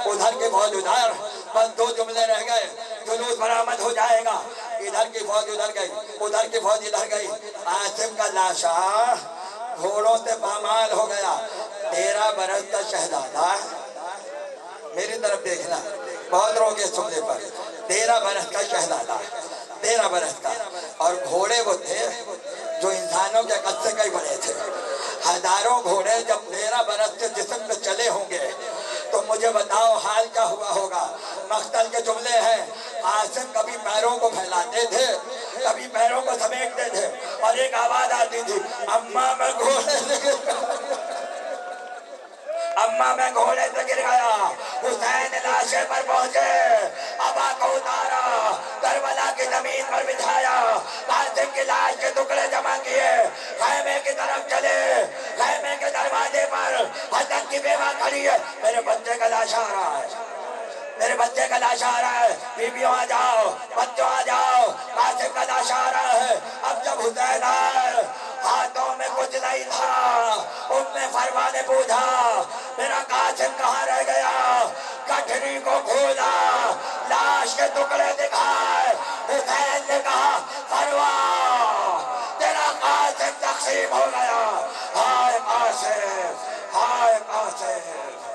S1: ادھر کی فوج ادھر، بس 2 جملے رہ گئے، جلوس برآمد ہو جائے گا. ادھر کی فوج ادھر گئی، ادھر کی فوج ادھر گئی. عاصم کا لاشا گھوڑوں سے پامال ہو گیا. 13 برس کا شہزادہ، میری طرف دیکھنا، بہت روگے سننے پر. 13 برس کا شہزادہ، 13 برس کا، اور گھوڑے وہ تھے جو انسانوں کے قد سے کئی بڑے تھے. ہزاروں گھوڑے جب 13 برس کے جسم پہ چلے ہوں گے تو مجھے بتاؤ حال کیا ہوا ہوگا. مقتل کے جملے ہیں. عاصم کبھی پیروں کو پھیلاتے تھے، کبھی پیروں کو سمیٹتے تھے، اور ایک آواز آتی تھی اماں میں گھوڑے سے گر گیا، اماں میں گھوڑے سے گر گیا. حسین لاشے پر پہنچے، ابا کو اتارا، کربلا کی زمین پر بچھایا، قاسم کی لاش کے ٹکڑے جمع کیے، خیمے کی طرف چلے. خیمے کے دروازے پر حسن کی بیوہ کھڑی ہے. میرے بچے کا لاشا آ رہا ہے، میرے بچے کا لاشا آ رہا ہے، بیویوں آ جاؤ، بچوں آ جاؤ، قاسم کا لاشا آ رہا ہے. اب جب حسین آئے، ہاتھوں میں کچھ نہیں تھا. ام فروا نے پوچھا میرا قاسم کہاں رہ گیا؟ گٹھری کو کھولا، لاش کے ٹکڑے دکھائے. حسین نے کہا فروا تیرا قاسم تقسیم ہو گیا. ہائے قاسم، ہائے قاسم.